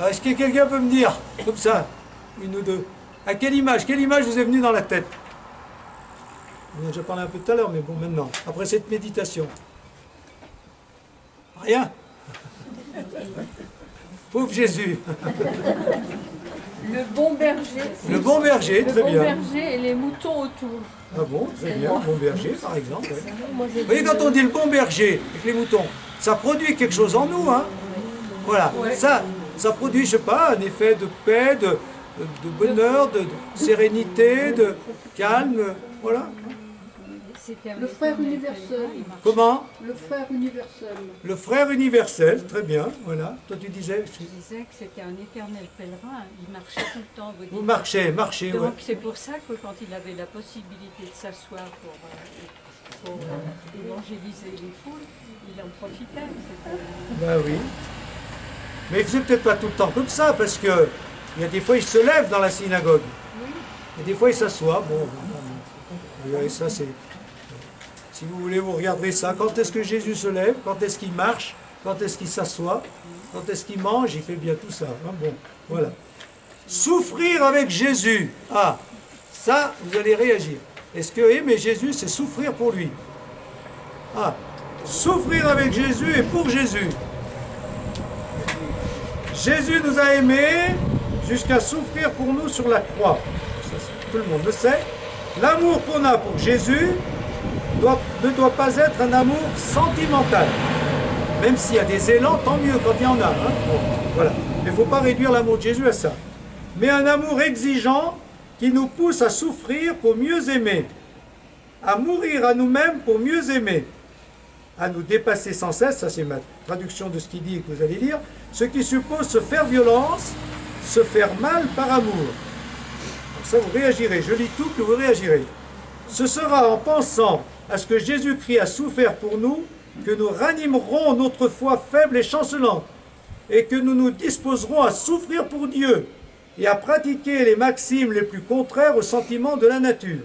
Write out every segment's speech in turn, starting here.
Est-ce que quelqu'un peut me dire, comme ça, une ou deux, à quelle image vous est venue dans la tête? On a déjà parlé un peu tout à l'heure, mais bon, maintenant, après cette méditation. Rien. Pauvre Jésus. Le bon berger. Le bon berger, très bien. Le bon berger et les moutons autour. Ah bon, très bien, bon berger, par exemple. Ouais. Vous voyez, quand on dit le bon berger avec les moutons, ça produit quelque chose en nous, hein. Voilà, ouais. Ça produit, je sais pas, un effet de paix, de bonheur, de sérénité, de calme, voilà. Le frère universel. Comment? Le frère universel. Le frère universel, très bien, voilà. Toi tu disais? Je disais que c'était un éternel pèlerin, il marchait tout le temps. Vous marchez, donc ouais. C'est pour ça que quand il avait la possibilité de s'asseoir pour évangéliser les foules, il en profitait. Ben oui. Mais c'est peut-être pas tout le temps comme ça, parce que il y a des fois il se lève dans la synagogue. Oui. Et des fois il s'assoit. Bon, vous voyez, ça c'est... Si vous voulez, vous regarderez ça. Quand est-ce que Jésus se lève? Quand est-ce qu'il marche? Quand est-ce qu'il s'assoit? Quand est-ce qu'il mange? Il fait bien tout ça. Hein, bon, voilà. Souffrir avec Jésus. Ah, ça, vous allez réagir. Est-ce que aimer Jésus, c'est souffrir pour lui? Ah, souffrir avec Jésus et pour Jésus. Jésus nous a aimés jusqu'à souffrir pour nous sur la croix. Ça, tout le monde le sait. L'amour qu'on a pour Jésus ne doit pas être un amour sentimental. Même s'il y a des élans, tant mieux quand il y en a. Hein. Bon, voilà. Mais il ne faut pas réduire l'amour de Jésus à ça. Mais un amour exigeant qui nous pousse à souffrir pour mieux aimer, à mourir à nous-mêmes pour mieux aimer, à nous dépasser sans cesse, ça c'est ma traduction de ce qu'il dit que vous allez lire, ce qui suppose se faire violence, se faire mal par amour. Donc ça vous réagirez, je lis tout que vous réagirez. Ce sera en pensant à ce que Jésus-Christ a souffert pour nous que nous ranimerons notre foi faible et chancelante et que nous nous disposerons à souffrir pour Dieu et à pratiquer les maximes les plus contraires aux sentiments de la nature.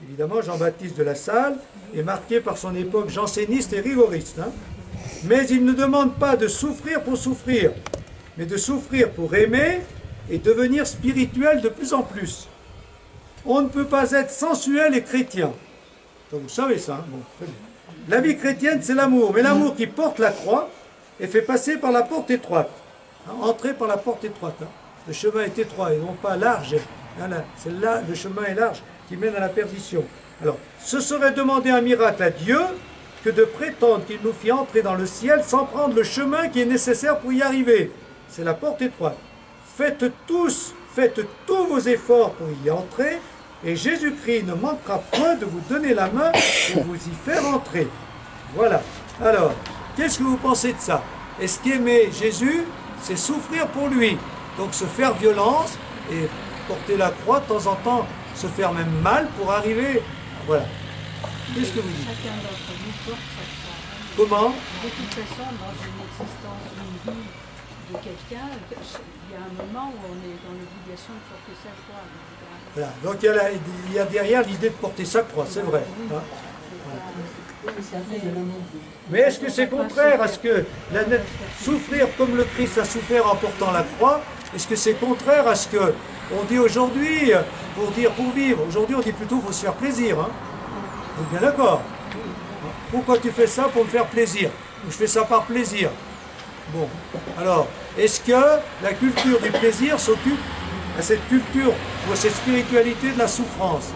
Évidemment, Jean-Baptiste de La Salle est marqué par son époque janséniste et rigoriste. Hein. Mais il ne demande pas de souffrir pour souffrir, mais de souffrir pour aimer et devenir spirituel de plus en plus. On ne peut pas être sensuel et chrétien. Donc vous savez ça. Hein. Bon, très bien. La vie chrétienne, c'est l'amour, mais l'amour qui porte la croix et fait passer par la porte étroite. Hein, entrer par la porte étroite. Hein. Le chemin est étroit et non pas large. Hein, c'est là, le chemin est large qui mène à la perdition. Alors, ce serait demander un miracle à Dieu que de prétendre qu'il nous fit entrer dans le ciel sans prendre le chemin qui est nécessaire pour y arriver. C'est la porte étroite. Faites tous vos efforts pour y entrer, et Jésus-Christ ne manquera point de vous donner la main pour vous y faire entrer. Voilà. Alors, qu'est-ce que vous pensez de ça? Est-ce qu'aimer Jésus, c'est souffrir pour lui? Donc se faire violence et porter la croix de temps en temps, se faire même mal pour arriver. Voilà. Qu'est-ce que vous dites? Chacun d'entre nous porte sa croix. Comment? De toute façon, dans une existence, une vie de quelqu'un, il y a un moment où on est dans l'obligation de porter sa croix. Voilà. Donc il y a derrière l'idée de porter sa croix, c'est vrai. Hein? Mais est-ce que c'est contraire à ce que souffrir comme le Christ a souffert en portant la croix? Est-ce que c'est contraire à ce que on dit aujourd'hui pour vivre? Aujourd'hui on dit plutôt qu'il faut se faire plaisir. Hein? Vous êtes bien d'accord? Pourquoi tu fais ça? Pour me faire plaisir. Je fais ça par plaisir. Bon, alors, est-ce que la culture du plaisir s'occupe à cette culture ou à cette spiritualité de la souffrance?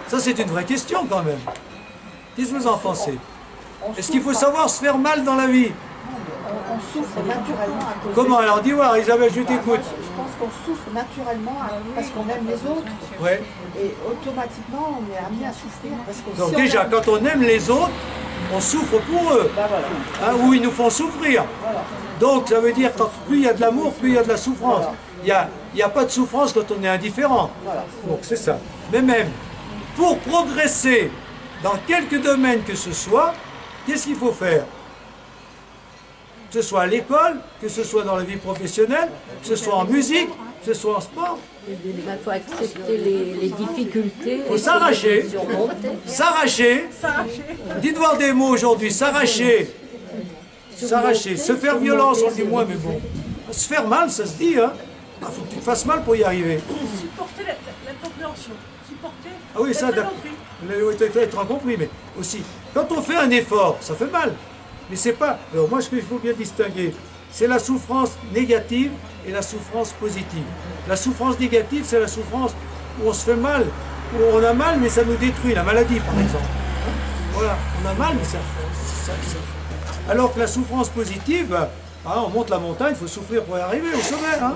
Ça, c'est une vraie question quand même. Qu'est-ce que vous en pensez? Est-ce qu'il faut savoir se faire mal dans la vie? On souffre naturellement à cause. Comment? Alors, dis voir, Isabelle, je t'écoute. Je pense qu'on souffre naturellement parce qu'on aime les autres. Ouais. Et automatiquement, on est amené à souffrir. Parce que Donc si déjà, quand on aime les autres, on souffre pour eux. Ben voilà. Hein, ou ils nous font souffrir. Voilà. Donc, ça veut dire que plus il y a de l'amour, plus il y a de la souffrance. Voilà. Il n'y a pas de souffrance quand on est indifférent. Voilà. Donc, c'est ça. Mais même, pour progresser dans quelque domaine que ce soit, qu'est-ce qu'il faut faire? Que ce soit à l'école, que ce soit dans la vie professionnelle, que ce soit en musique, que ce soit en sport. Il faut accepter les difficultés. Il faut s'arracher. S'arracher. Dites voir des mots aujourd'hui. S'arracher. s'arracher, se faire violence, on le dit moins, mais bon. Se faire mal, ça se dit, hein. Il faut que tu te fasses mal pour y arriver. Supporter la compréhension. Supporter Ah oui, ça, être incompris, mais aussi, quand on fait un effort, ça fait mal. Mais c'est pas. Alors, moi, ce qu'il faut bien distinguer, c'est la souffrance négative et la souffrance positive. La souffrance négative, c'est la souffrance où on se fait mal, où on a mal, mais ça nous détruit, la maladie, par exemple. Voilà, on a mal, mais ça. Alors que la souffrance positive, on monte la montagne, il faut souffrir pour y arriver au sommet. Hein.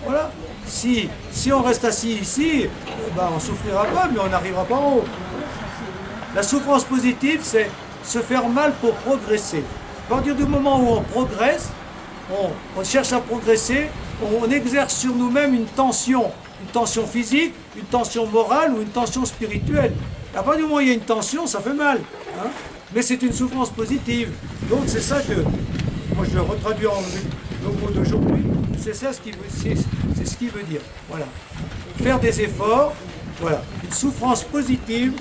Voilà. Si on reste assis ici, on ne souffrira pas, mais on n'arrivera pas en haut. La souffrance positive, c'est se faire mal pour progresser. À partir du moment où on progresse, on cherche à progresser, on exerce sur nous-mêmes une tension physique, une tension morale ou une tension spirituelle. À partir du moment où il y a une tension, ça fait mal. Hein. Mais c'est une souffrance positive. Donc c'est ça que, moi je le retraduis en le mot d'aujourd'hui, c'est ça ce qu'il veut dire. Voilà. Faire des efforts, voilà. Une souffrance positive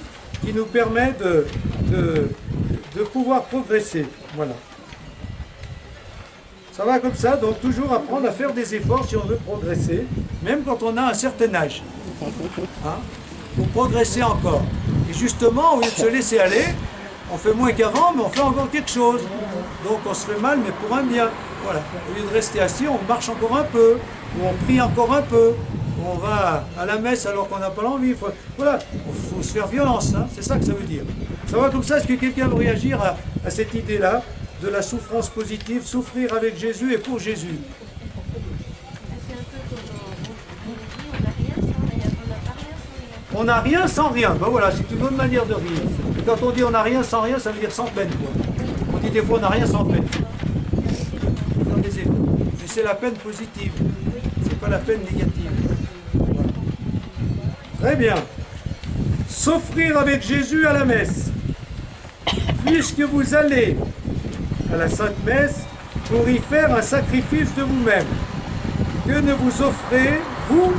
qui nous permet de pouvoir progresser. Voilà. Ça va comme ça, donc toujours apprendre à faire des efforts si on veut progresser, même quand on a un certain âge. Hein, pour progresser encore. Et justement, au lieu de se laisser aller, on fait moins qu'avant, mais on fait encore quelque chose. Donc on se fait mal, mais pour un bien. Voilà. Au lieu de rester assis, on marche encore un peu, ou on prie encore un peu, ou on va à la messe alors qu'on n'a pas l'envie. Voilà, il faut se faire violence, hein. C'est ça que ça veut dire. Ça va comme ça, est-ce que quelqu'un veut réagir à cette idée-là de la souffrance positive, souffrir avec Jésus et pour Jésus? On n'a rien sans rien. Ben voilà, c'est une autre manière de rire. Et quand on dit on n'a rien sans rien, ça veut dire sans peine, quoi. On dit des fois on n'a rien sans peine. Mais c'est la peine positive. C'est pas la peine négative. Voilà. Très bien. S'offrir avec Jésus à la messe. Puisque vous allez à la Sainte Messe pour y faire un sacrifice de vous-même. Que ne vous offrez, vous,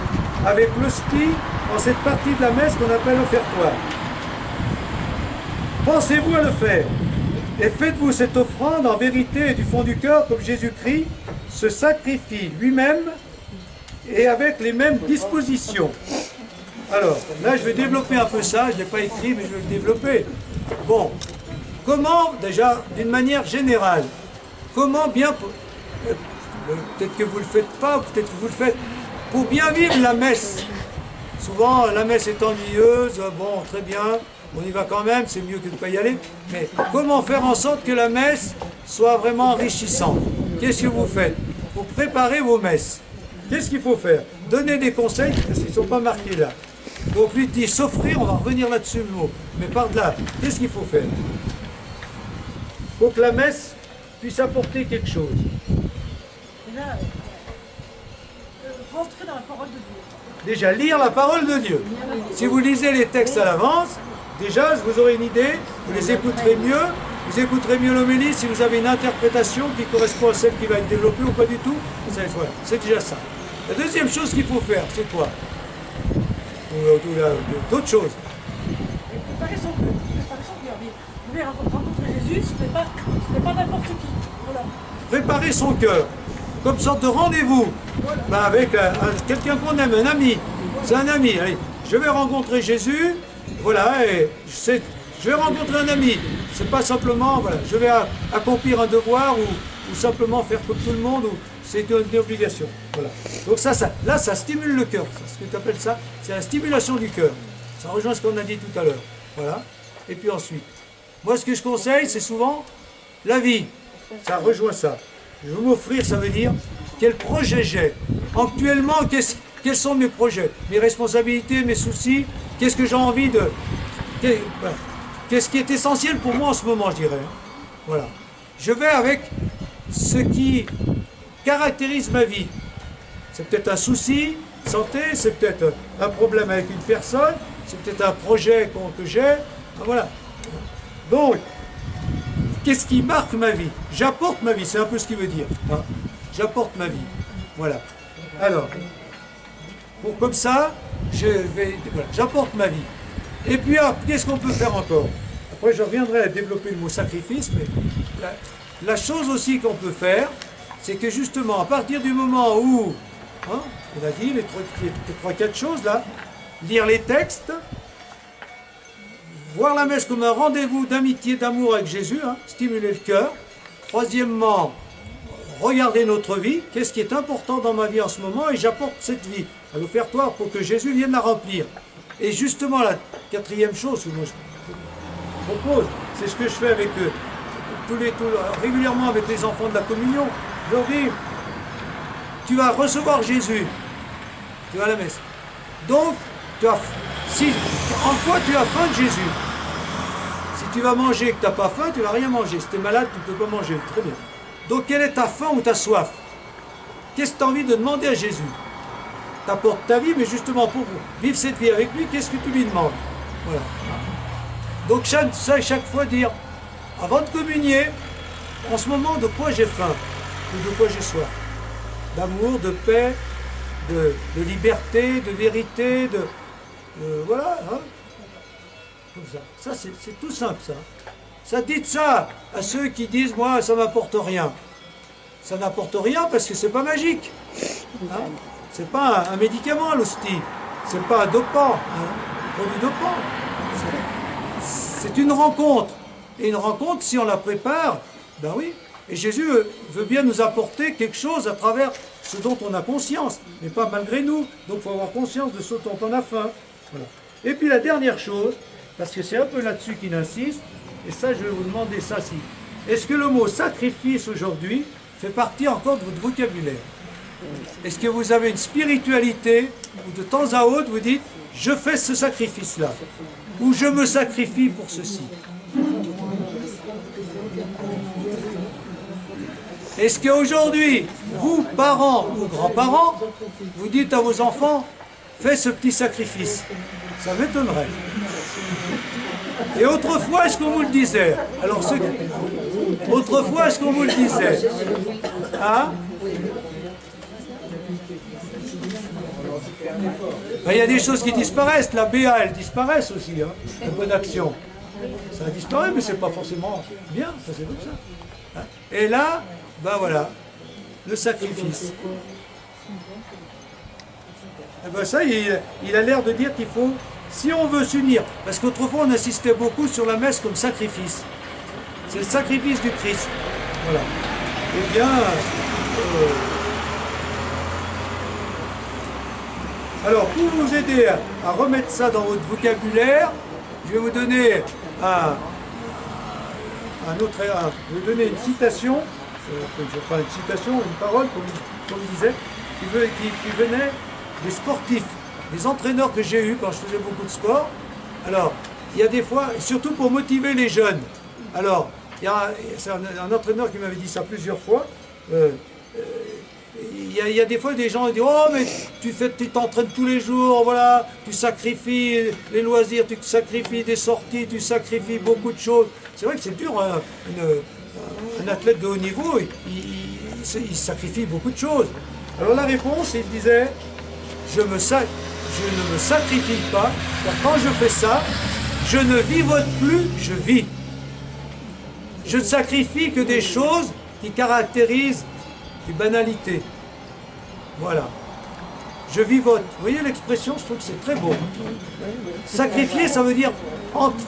avec l'hostie, en cette partie de la messe qu'on appelle offertoire. Pensez-vous à le faire, et faites-vous cette offrande en vérité et du fond du cœur, comme Jésus-Christ se sacrifie lui-même et avec les mêmes dispositions. Alors, là je vais développer un peu ça, je ne l'ai pas écrit, mais je vais le développer. Bon, comment, déjà, d'une manière générale, comment bien, peut-être que vous ne le faites pas, peut-être que vous le faites, pour bien vivre la messe. Souvent, la messe est ennuyeuse, bon, très bien, on y va quand même, c'est mieux que de ne pas y aller. Mais comment faire en sorte que la messe soit vraiment enrichissante? Qu'est-ce que vous faites pour préparer vos messes? Qu'est-ce qu'il faut faire? Donner des conseils, parce qu'ils ne sont pas marqués là. Donc lui dit s'offrir, on va revenir là-dessus le mot. Mais par-delà, qu'est-ce qu'il faut faire? Il faut que la messe puisse apporter quelque chose. Et là, rentrer dans la parole de Dieu. Déjà, lire la parole de Dieu. Si vous lisez les textes à l'avance, déjà, vous aurez une idée, vous les écouterez mieux l'homélie si vous avez une interprétation qui correspond à celle qui va être développée ou pas du tout. C'est déjà ça. La deuxième chose qu'il faut faire, c'est quoi? D'autres choses. Préparer son cœur. Vous voulez rencontrer Jésus, ce n'est pas n'importe qui. Voilà. Préparer son cœur. Comme sorte de rendez-vous avec quelqu'un qu'on aime, un ami. C'est un ami. Allez, je vais rencontrer Jésus, voilà, et je vais rencontrer un ami. C'est pas simplement, voilà, je vais accomplir un devoir ou simplement faire comme tout le monde, ou c'est une obligation. Voilà. Donc là, ça stimule le cœur. C'est ce que tu appelles ça, c'est la stimulation du cœur. Ça rejoint ce qu'on a dit tout à l'heure. Voilà. Et puis ensuite, moi, ce que je conseille, c'est souvent la vie. Ça rejoint ça. Je veux m'offrir, ça veut dire quel projet j'ai. Actuellement, quels sont mes projets, mes responsabilités, mes soucis, qu'est-ce que j'ai envie de... Qu'est-ce qui est essentiel pour moi en ce moment, je dirais. Voilà. Je vais avec ce qui caractérise ma vie. C'est peut-être un souci, santé, c'est peut-être un problème avec une personne, c'est peut-être un projet que j'ai. Voilà. Donc, qu'est-ce qui marque ma vie? J'apporte ma vie, c'est un peu ce qu'il veut dire. Hein. J'apporte ma vie. Voilà. Alors, comme ça, j'apporte ma vie. Et puis, qu'est-ce qu'on peut faire encore? Après, je reviendrai à développer le mot sacrifice, mais là, la chose aussi qu'on peut faire, c'est que justement, à partir du moment où, hein, on a dit les 3-4 choses là, lire les textes, voir la messe comme un rendez-vous d'amitié, d'amour avec Jésus, hein, stimuler le cœur. Troisièmement, regarder notre vie, qu'est-ce qui est important dans ma vie en ce moment, et j'apporte cette vie à l'offertoire pour que Jésus vienne la remplir. Et justement, la quatrième chose que moi je propose, c'est ce que je fais avec eux, régulièrement avec les enfants de la communion. Je leur dis, tu vas recevoir Jésus, tu vas à la messe. Donc, en quoi tu as faim de Jésus? Si tu vas manger et que tu n'as pas faim, tu ne vas rien manger. Si tu es malade, tu ne peux pas manger. Très bien. Donc, quelle est ta faim ou ta soif? Qu'est-ce que tu as envie de demander à Jésus? Tu apportes ta vie, mais justement pour vivre cette vie avec lui, qu'est-ce que tu lui demandes? Voilà. Donc, chaque fois dire, avant de communier, en ce moment, de quoi j'ai faim? Ou de quoi j'ai soif? D'amour, de paix, de liberté, de vérité, voilà, hein, comme ça. Ça, c'est tout simple, ça. Ça, dites ça à ceux qui disent, moi, ça m'apporte rien. Ça n'apporte rien parce que c'est pas magique. Hein. C'est pas un médicament, l'hostie. C'est pas un dopant, un produit dopant. C'est une rencontre. Et une rencontre, si on la prépare, ben oui. Et Jésus veut bien nous apporter quelque chose à travers ce dont on a conscience, mais pas malgré nous. Donc il faut avoir conscience de ce dont on a faim. Voilà. Et puis la dernière chose, parce que c'est un peu là-dessus qu'il insiste, et ça je vais vous demander ça si. Est-ce que le mot sacrifice aujourd'hui fait partie encore de votre vocabulaire? Est-ce que vous avez une spiritualité où de temps à autre vous dites je fais ce sacrifice-là, ou je me sacrifie pour ceci? Est-ce qu'aujourd'hui, vous, parents ou grands-parents, vous dites à vos enfants, fais ce petit sacrifice? Ça m'étonnerait. Et autrefois, est-ce qu'on vous le disait? Alors, autrefois, est-ce qu'on vous le disait? Hein? Ben, il y a des choses qui disparaissent. La BA, elle disparaissent aussi, hein, la bonne action. Ça disparaît, mais c'est pas forcément bien, ça c'est comme ça. Hein? Et là, ben voilà, le sacrifice. Et ben ça, il a l'air de dire qu'il faut, si on veut s'unir, parce qu'autrefois on insistait beaucoup sur la messe comme sacrifice. C'est le sacrifice du Christ. Voilà. Eh bien, alors pour vous aider à remettre ça dans votre vocabulaire, je vais vous donner je vais vous donner une citation. Enfin une citation, une parole, comme il disait, qui venait des sportifs, des entraîneurs que j'ai eus quand je faisais beaucoup de sport. Alors, il y a des fois, surtout pour motiver les jeunes, alors, c'est un entraîneur qui m'avait dit ça plusieurs fois, il y a des fois des gens qui disent « Oh, mais tu t'entraînes tous les jours, voilà, tu sacrifies les loisirs, tu sacrifies des sorties, tu sacrifies beaucoup de choses. » C'est vrai que c'est dur, hein, un athlète de haut niveau, il sacrifie beaucoup de choses. Alors la réponse, il disait, je ne me sacrifie pas, car quand je fais ça, je ne vivote plus, je vis. Je ne sacrifie que des choses qui caractérisent des banalités. Voilà. Je vivote. Vous voyez l'expression, je trouve que c'est très beau. Sacrifier, ça veut dire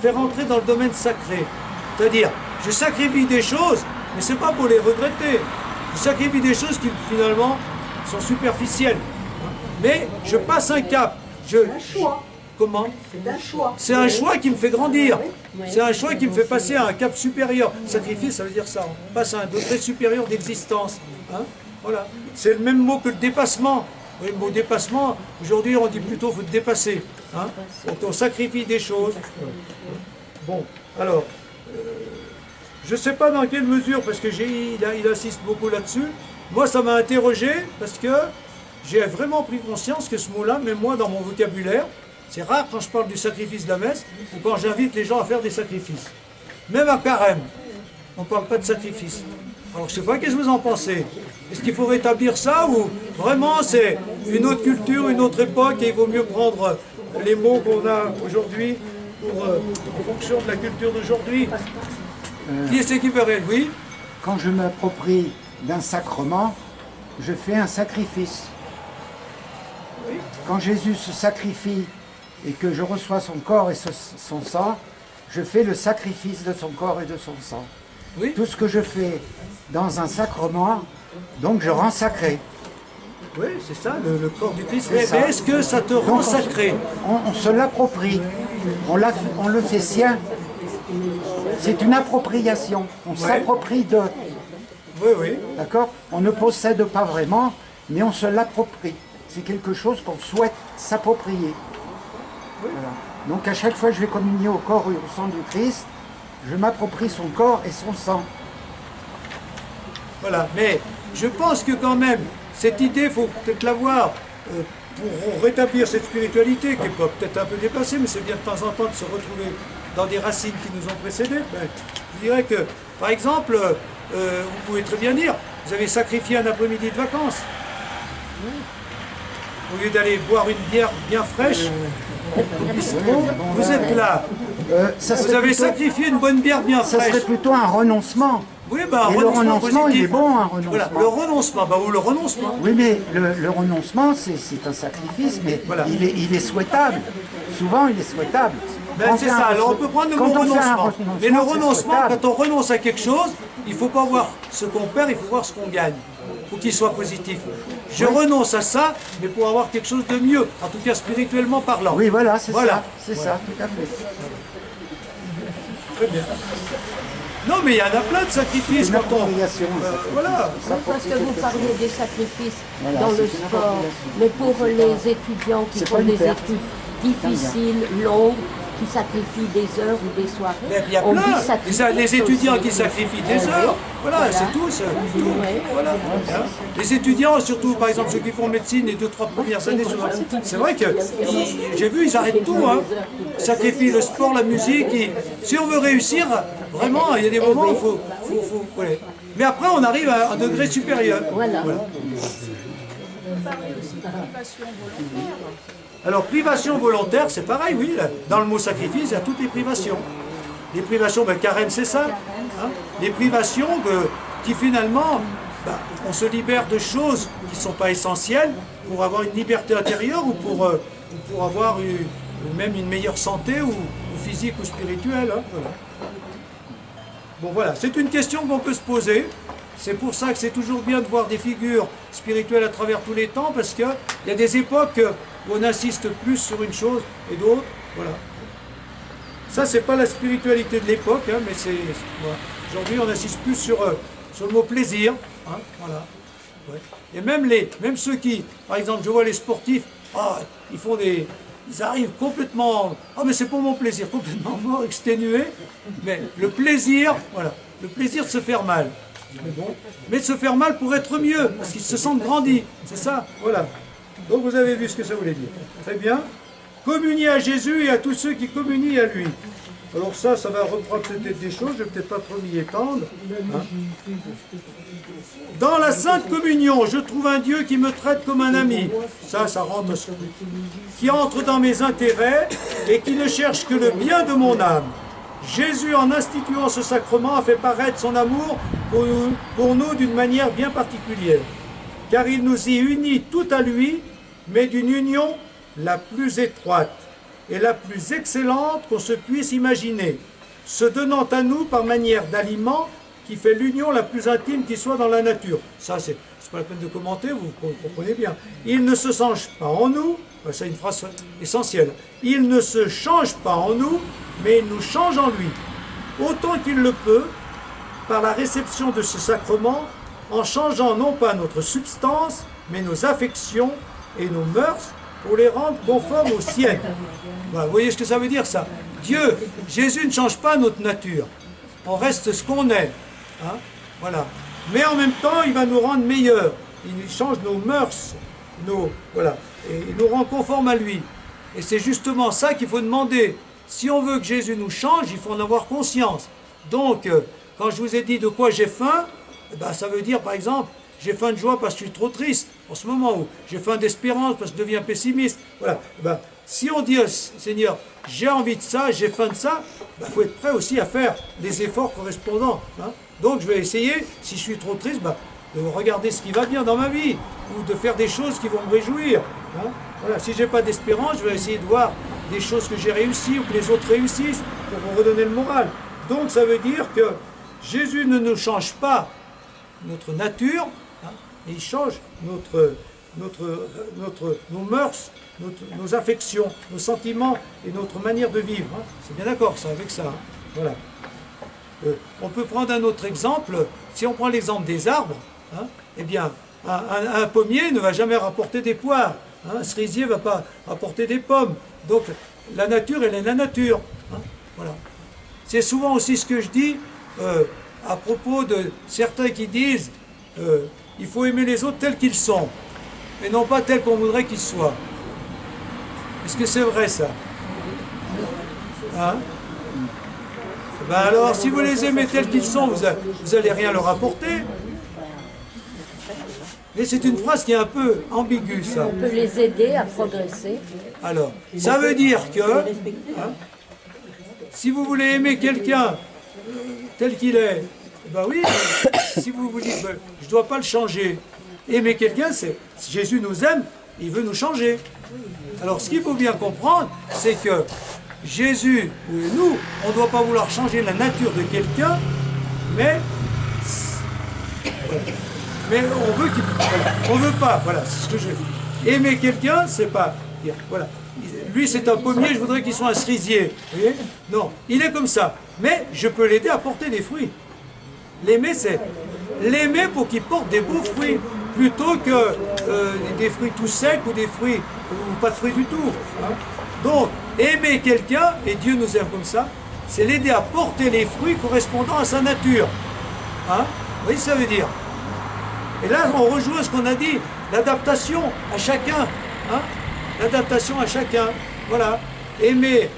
faire entrer dans le domaine sacré. C'est-à-dire, je sacrifie des choses, mais ce n'est pas pour les regretter. Je sacrifie des choses qui, finalement, sont superficielles. Mais je passe un cap. C'est un choix. Comment? C'est un choix. C'est un choix qui me fait grandir. C'est un choix qui me fait passer à un cap supérieur. Sacrifier, ça veut dire ça. On passe à un degré supérieur d'existence. Hein? Voilà. C'est le même mot que le dépassement. Oui, le mot dépassement, aujourd'hui, on dit plutôt qu'il faut dépasser. Hein? Donc on sacrifie des choses. Bon, alors... je ne sais pas dans quelle mesure, parce que il insiste beaucoup là-dessus. Moi, ça m'a interrogé, parce que j'ai vraiment pris conscience que ce mot-là, même moi, dans mon vocabulaire, c'est rare quand je parle du sacrifice de la messe, ou quand j'invite les gens à faire des sacrifices. Même à carême, on ne parle pas de sacrifice. Alors, je ne sais pas, qu'est-ce que vous en pensez? Est-ce qu'il faut rétablir ça, ou vraiment c'est une autre culture, une autre époque, et il vaut mieux prendre les mots qu'on a aujourd'hui en fonction de la culture d'aujourd'hui? Qui est-ce qui veut réagir? Oui? quand je m'approprie d'un sacrement, je fais un sacrifice. Quand Jésus se sacrifie et que je reçois son corps et son sang, je fais le sacrifice de son corps et de son sang. Oui. Tout ce que je fais dans un sacrement, donc je rends sacré. Oui, c'est ça, le corps du Christ. C'est ça. Mais est-ce que ça te rend sacré? On se l'approprie, on le fait sien. C'est une appropriation, on s'approprie de... Oui, oui. D'accord? On ne possède pas vraiment, mais on se l'approprie. C'est quelque chose qu'on souhaite s'approprier. Voilà. Donc à chaque fois que je vais communier au corps et au sang du Christ, je m'approprie son corps et son sang. Voilà, mais je pense que quand même, cette idée, il faut peut-être l'avoir pour rétablir cette spiritualité qui est peut-être un peu dépassée, mais c'est bien de temps en temps de se retrouver dans des racines qui nous ont précédés. Ben, je dirais que, par exemple, vous pouvez très bien dire, vous avez sacrifié un après-midi de vacances. Au lieu d'aller boire une bière bien fraîche, au bistrot, vous êtes là. Vous avez sacrifié une bonne bière bien Ça fraîche. serait plutôt un renoncement. Oui, bah, Et le renoncement, positif. il est bon, un renoncement. Voilà, le renoncement, bah, ou le renoncement. Oui, mais le renoncement, c'est un sacrifice, mais Voilà. il est souhaitable. Souvent, il est souhaitable. Ben, Quand c'est on fait ça, un- alors on peut prendre le quand mot on fait un renoncement. Mais le c'est renoncement, souhaitable. quand on renonce à quelque chose, il ne faut pas voir ce qu'on perd, il faut voir ce qu'on gagne. Il faut qu'il soit positif. Je renonce à ça, mais pour avoir quelque chose de mieux, en tout cas spirituellement parlant. Oui, voilà, c'est Voilà. ça. C'est ça, tout à fait. Très bien. Non, mais il y en a plein de sacrifices Une quand on... appropriation, un sacrifice. Voilà. Oui, parce que vous parliez des sacrifices Voilà, dans le c'est une sport, appropriation. mais pour les étudiants qui C'est font pas une des perte. études difficiles, longues, qui sacrifient des heures ou des soirées, Mais il y a on dit plein. sacrifice Les étudiants aussi. qui sacrifient Eh des oui. heures, voilà, Voilà. c'est tout. Tout. Oui. Voilà. Hein. Les étudiants, surtout par exemple ceux qui font médecine les 2-3 premières années, c'est vrai que j'ai vu, ils arrêtent tout. Hein. Ils sacrifient le sport, la musique. Si on veut réussir, vraiment, il y a des moments où il faut ouais. Mais après, on arrive à un degré supérieur. Voilà. Alors, privation volontaire, c'est pareil, oui. Là. Dans le mot sacrifice, il y a toutes les privations. Les privations, ben, carême, c'est ça. Hein. Les privations qui finalement, ben, on se libère de choses qui ne sont pas essentielles pour avoir une liberté intérieure ou pour avoir même une meilleure santé ou physique ou spirituelle. Hein. Voilà. Bon, voilà, c'est une question qu'on peut se poser. C'est pour ça que c'est toujours bien de voir des figures spirituelles à travers tous les temps, parce qu'il y a des époques où on insiste plus sur une chose et d'autres. Voilà. Ça, c'est pas la spiritualité de l'époque, hein, mais c'est... Voilà. Aujourd'hui, on insiste plus sur le mot plaisir. Hein, voilà. Ouais. Et même ceux qui, par exemple, je vois les sportifs, ils arrivent complètement... Ah, mais c'est pour mon plaisir, complètement mort, exténué. Mais le plaisir, voilà, le plaisir de se faire mal. Mais bon, mais de se faire mal pour être mieux, parce qu'ils se sentent grandis. C'est ça, voilà. Donc vous avez vu ce que ça voulait dire. Très bien. Communier à Jésus et à tous ceux qui communient à lui. Alors ça va reprendre peut-être des choses, je vais peut-être pas trop m'y étendre. Hein. Dans la Sainte Communion, je trouve un Dieu qui me traite comme un ami. Ça rentre au secret. Qui entre dans mes intérêts et qui ne cherche que le bien de mon âme. Jésus, en instituant ce sacrement, a fait paraître son amour pour nous d'une manière bien particulière. Car il nous y unit tout à lui, mais d'une union la plus étroite et la plus excellente qu'on se puisse imaginer, se donnant à nous par manière d'aliment qui fait l'union la plus intime qui soit dans la nature. Ça, c'est pas la peine de commenter, vous comprenez bien. Il ne se change pas en nous, c'est une phrase essentielle, il ne se change pas en nous, mais il nous change en lui, autant qu'il le peut, par la réception de ce sacrement, en changeant non pas notre substance, mais nos affections et nos mœurs, pour les rendre conformes au siècle. Voilà, vous voyez ce que ça veut dire, ça? Dieu, Jésus ne change pas notre nature. On reste ce qu'on est. Hein, voilà. Mais en même temps, il va nous rendre meilleurs. Il change nos mœurs, voilà, et il nous rend conformes à lui. Et c'est justement ça qu'il faut demander. Si on veut que Jésus nous change, il faut en avoir conscience. Donc, quand je vous ai dit de quoi j'ai faim, ben, ça veut dire, par exemple, j'ai faim de joie parce que je suis trop triste en ce moment, ou j'ai faim d'espérance parce que je deviens pessimiste. Voilà. Ben, si on dit, Seigneur, j'ai envie de ça, j'ai faim de ça, il faut être prêt aussi à faire les efforts correspondants. Hein. Donc je vais essayer, si je suis trop triste, de regarder ce qui va bien dans ma vie, ou de faire des choses qui vont me réjouir. Hein. Voilà. Si je n'ai pas d'espérance, je vais essayer de voir des choses que j'ai réussies ou que les autres réussissent pour me redonner le moral. Donc ça veut dire que Jésus ne nous change pas notre nature, hein, et il change nos mœurs, nos affections, nos sentiments et notre manière de vivre. Hein. C'est bien d'accord ça, avec ça. Hein. Voilà. On peut prendre un autre exemple. Si on prend l'exemple des arbres, hein, eh bien, un pommier ne va jamais rapporter des poires. Hein, un cerisier ne va pas rapporter des pommes. Donc, la nature, elle est la nature. Hein, voilà. C'est souvent aussi ce que je dis à propos de certains qui disent il faut aimer les autres tels qu'ils sont, et non pas tels qu'on voudrait qu'ils soient. Est-ce que c'est vrai ça? Hein? Ben alors, si vous les aimez tels qu'ils sont, vous n'allez rien leur apporter. Mais c'est une phrase qui est un peu ambiguë, ça. On peut les aider à progresser. Alors, ça veut dire que, hein, si vous voulez aimer quelqu'un tel qu'il est, ben oui, si vous vous dites, ben, je ne dois pas le changer. Aimer quelqu'un, c'est, si Jésus nous aime, il veut nous changer. Alors, ce qu'il faut bien comprendre, c'est que Jésus, ou nous, on ne doit pas vouloir changer la nature de quelqu'un, mais on veut qu'il... On veut pas, voilà, c'est ce que je veux. Aimer quelqu'un, c'est pas dire, voilà, lui c'est un pommier, je voudrais qu'il soit un cerisier. Vous voyez? Non, il est comme ça. Mais je peux l'aider à porter des fruits. L'aimer, c'est l'aimer pour qu'il porte des beaux fruits, plutôt que des fruits tout secs ou des fruits, ou pas de fruits du tout. Hein. Donc, aimer quelqu'un, et Dieu nous aime comme ça, c'est l'aider à porter les fruits correspondant à sa nature. Hein? Vous voyez ce que ça veut dire? Et là, on rejoint ce qu'on a dit, l'adaptation à chacun. Hein? L'adaptation à chacun. Voilà. Aimer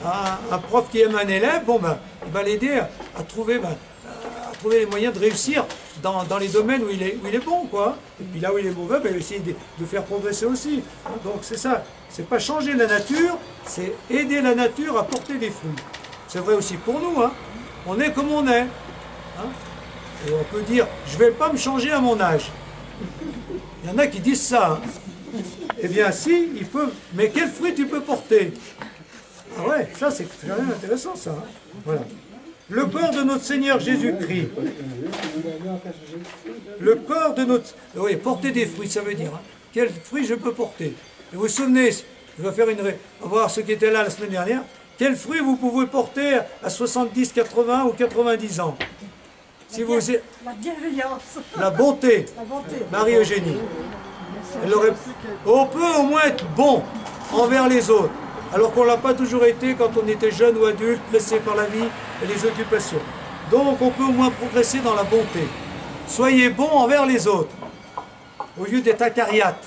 un prof qui aime un élève, bon ben, il va l'aider à trouver les moyens de réussir dans les domaines où il est bon, quoi. Et puis là où il est mauvais, ben, il va essayer de faire progresser aussi. Hein? Donc c'est ça. C'est pas changer la nature, c'est aider la nature à porter des fruits. C'est vrai aussi pour nous. Hein? On est comme on est. Hein? Et on peut dire, je ne vais pas me changer à mon âge. Il y en a qui disent ça. Hein. Eh bien, si, il peut. Mais quel fruit tu peux porter? Ah ouais, ça c'est quand même intéressant, ça. Hein. Voilà. Le corps de notre Seigneur Jésus-Christ. Le corps de notre... Oui, porter des fruits, ça veut dire. Hein. Quel fruit je peux porter? Et vous vous souvenez, je vais faire on va voir ceux qui étaient là la semaine dernière. Quel fruit vous pouvez porter à 70, 80 ou 90 ans? Si vous... La bienveillance. La bonté. La bonté. Marie-Eugénie. On peut au moins être bon envers les autres, alors qu'on ne l'a pas toujours été quand on était jeune ou adulte, pressé par la vie et les occupations. Donc on peut au moins progresser dans la bonté. Soyez bons envers les autres, au lieu d'être acariâtre.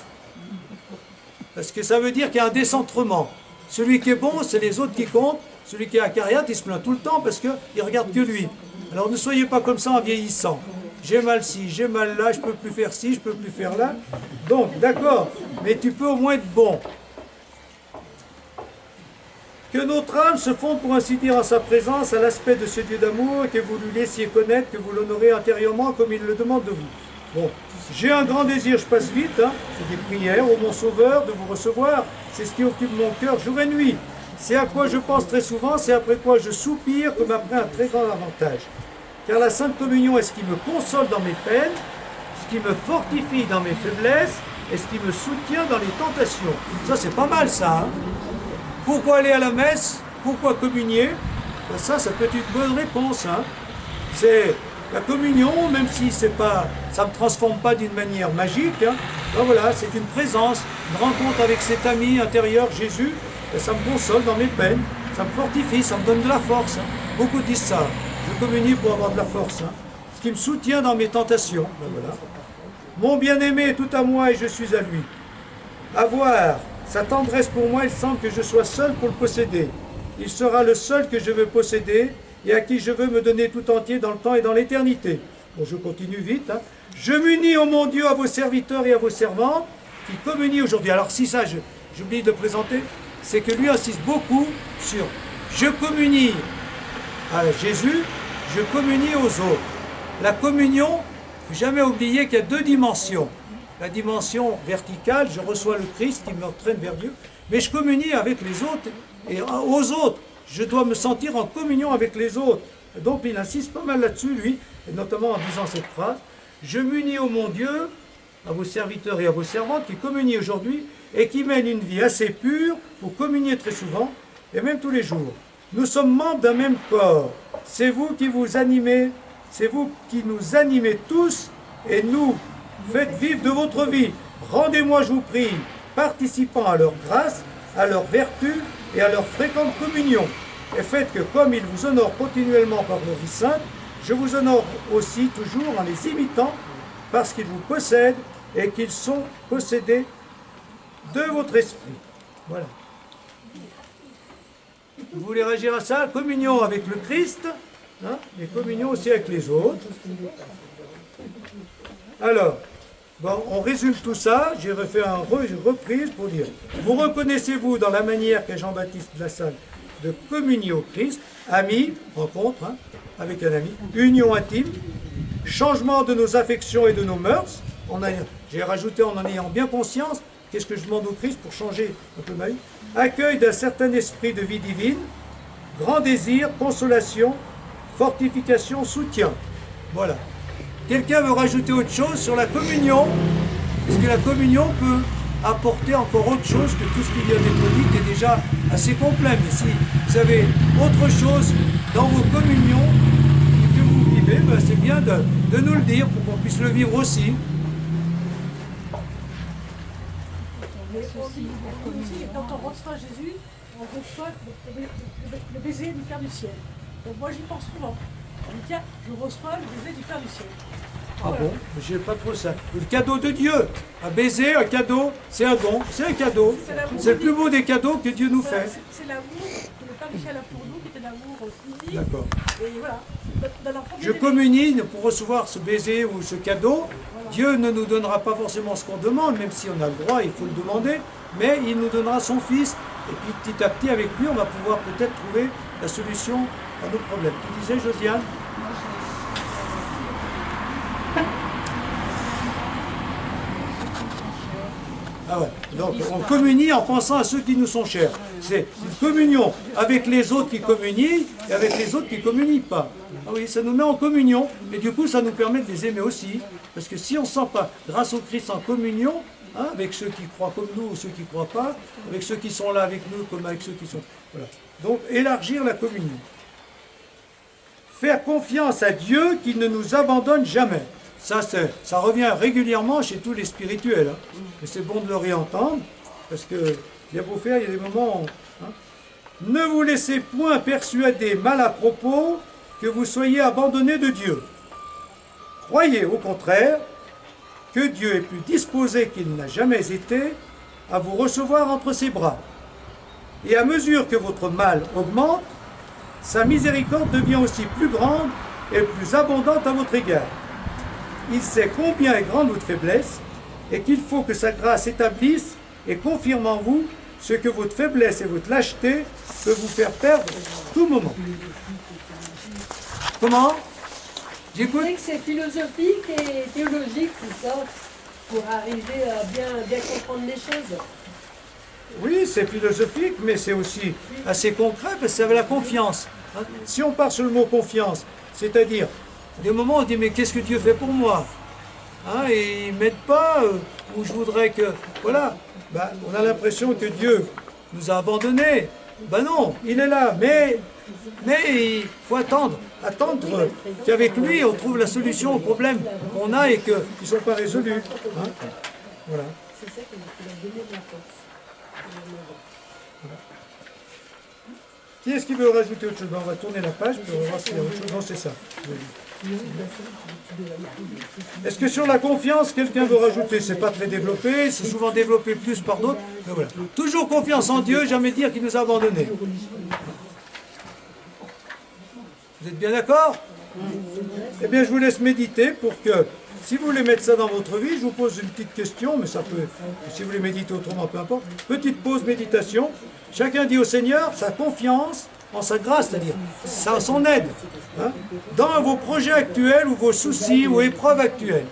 Parce que ça veut dire qu'il y a un décentrement. Celui qui est bon, c'est les autres qui comptent. Celui qui est acariâtre, il se plaint tout le temps parce qu'il ne regarde que lui. Alors ne soyez pas comme ça en vieillissant. J'ai mal ci, j'ai mal là, je ne peux plus faire ci, je ne peux plus faire là. Donc, d'accord, mais tu peux au moins être bon. Que notre âme se fonde, pour ainsi dire, en sa présence, à l'aspect de ce Dieu d'amour, et que vous lui laissiez connaître, que vous l'honorez intérieurement comme il le demande de vous. Bon, j'ai un grand désir, je passe vite, hein, c'est des prières, ô mon Sauveur, de vous recevoir. C'est ce qui occupe mon cœur jour et nuit. C'est à quoi je pense très souvent, c'est après quoi je soupire comme après un très grand avantage. Car la Sainte Communion est ce qui me console dans mes peines, ce qui me fortifie dans mes faiblesses, et ce qui me soutient dans les tentations. Ça, c'est pas mal, ça. Hein? Pourquoi aller à la messe? Pourquoi communier? Ben ça peut être une bonne réponse. Hein? C'est la communion, même si ça ne me transforme pas d'une manière magique. Hein? Ben voilà, c'est une présence, une rencontre avec cet ami intérieur, Jésus. Et ça me console dans mes peines, ça me fortifie, ça me donne de la force. Hein. Beaucoup disent ça. Je communie pour avoir de la force. Hein. Ce qui me soutient dans mes tentations. Ben voilà. Mon bien-aimé est tout à moi et je suis à lui. Avoir sa tendresse pour moi, il semble que je sois seul pour le posséder. Il sera le seul que je veux posséder et à qui je veux me donner tout entier dans le temps et dans l'éternité. Bon, je continue vite. Hein. Je m'unis, ô mon Dieu, à vos serviteurs et à vos servantes qui communient aujourd'hui. Alors si ça, j'oublie de présenter. c'est que lui insiste beaucoup sur « je communie à Jésus, je communie aux autres ». La communion, il ne faut jamais oublier qu'il y a deux dimensions. La dimension verticale, je reçois le Christ qui m'entraîne vers Dieu, mais je communie avec les autres et aux autres. Je dois me sentir en communion avec les autres. Donc il insiste pas mal là-dessus, lui, et notamment en disant cette phrase. Je m'unis au mon Dieu, à vos serviteurs et à vos servantes qui communient aujourd'hui et qui mènent une vie assez pure pour communier très souvent et même tous les jours. Nous sommes membres d'un même corps. C'est vous qui vous animez, c'est vous qui nous animez tous et nous faites vivre de votre vie. Rendez-moi, je vous prie, participant à leur grâce, à leur vertu et à leur fréquente communion. Et faites que, comme ils vous honorent continuellement par leur vie sainte, je vous honore aussi toujours en les imitant, parce qu'ils vous possèdent et qu'ils sont possédés de votre esprit. Voilà. Vous voulez réagir à ça? Communion avec le Christ, hein, et communion aussi avec les autres. Alors, bon, on résume tout ça. J'ai refait une reprise pour dire, vous reconnaissez-vous dans la manière qu'a Jean-Baptiste de la Salle de communier au Christ, amis, rencontre, hein, avec un ami, union intime, changement de nos affections et de nos mœurs. J'ai rajouté en ayant bien conscience, qu'est-ce que je demande au Christ pour changer un peu ma vie. Accueil d'un certain esprit de vie divine, grand désir, consolation, fortification, soutien. Voilà. Quelqu'un veut rajouter autre chose sur la communion? Est-ce que la communion peut apporter encore autre chose que tout ce qui vient d'être dit, qui est déjà assez complet? Mais si vous avez autre chose dans vos communions que vous vivez, ben c'est bien de nous le dire pour qu'on puisse le vivre aussi. Quand on reçoit Jésus, on reçoit le baiser du Père du ciel. Donc moi j'y pense souvent. Je dis tiens, je reçois le baiser du Père du ciel. Ah bon? J'ai pas trop ça. Le cadeau de Dieu. Un baiser, un cadeau, c'est un don, c'est un cadeau. C'est le plus beau des cadeaux que Dieu nous fait. C'est l'amour que le Père du ciel a pour nous, qui est un amour unique. D'accord. Et voilà. Je communie pour recevoir ce baiser ou ce cadeau. Dieu ne nous donnera pas forcément ce qu'on demande, même si on a le droit, il faut le demander, mais il nous donnera son Fils. Et puis petit à petit, avec lui, on va pouvoir peut-être trouver la solution à nos problèmes. Tu disais, Josiane? Ah ouais. Donc on communie en pensant à ceux qui nous sont chers. C'est une communion avec les autres qui communient et avec les autres qui ne communient pas. Ah oui, ça nous met en communion et du coup ça nous permet de les aimer aussi. Parce que si on ne se sent pas, grâce au Christ, en communion, hein, avec ceux qui croient comme nous ou ceux qui ne croient pas, avec ceux qui sont là avec nous comme avec ceux qui sont... Voilà. Donc élargir la communion. Faire confiance à Dieu qui ne nous abandonne jamais. Ça revient régulièrement chez tous les spirituels. Hein. Et c'est bon de le réentendre, parce que bien beau faire, il y a des moments où... Hein. Ne vous laissez point persuader mal à propos que vous soyez abandonnés de Dieu. Croyez au contraire que Dieu est plus disposé qu'il n'a jamais été à vous recevoir entre ses bras. Et à mesure que votre mal augmente, sa miséricorde devient aussi plus grande et plus abondante à votre égard. Il sait combien est grande votre faiblesse et qu'il faut que sa grâce établisse et confirme en vous ce que votre faiblesse et votre lâcheté peuvent vous faire perdre tout moment. Comment? J'écoute. C'est que c'est philosophique et théologique tout ça, pour arriver à bien comprendre les choses. Oui, c'est philosophique, mais c'est aussi assez concret parce que ça veut la confiance. Hein. Si on part sur le mot confiance, c'est-à-dire, des moments où on dit mais qu'est-ce que Dieu fait pour moi, hein, et il ne m'aide pas, ou je voudrais que... Voilà, ben, on a l'impression que Dieu nous a abandonnés. Ben non, il est là, mais il faut attendre qu'avec lui on trouve la solution aux problèmes qu'on a et qu'ils ne sont pas résolus. Hein. Voilà. C'est ça qui va donner de la force. Voilà. Qui est-ce qui veut rajouter autre chose? Ben, on va tourner la page, puis on va voir s'il y a autre chose. Non, c'est ça. Est-ce que sur la confiance, quelqu'un veut rajouter? C'est pas très développé, c'est souvent développé plus par d'autres. Mais voilà. Toujours confiance en Dieu, jamais dire qu'il nous a abandonnés. Vous êtes bien d'accord? Eh bien, je vous laisse méditer pour que Si vous voulez mettre ça dans votre vie, je vous pose une petite question, mais ça peut, si vous voulez méditer autrement, peu importe. Petite pause méditation. Chacun dit au Seigneur sa confiance en sa grâce, c'est-à-dire son aide, hein, dans vos projets actuels ou vos soucis ou épreuves actuelles.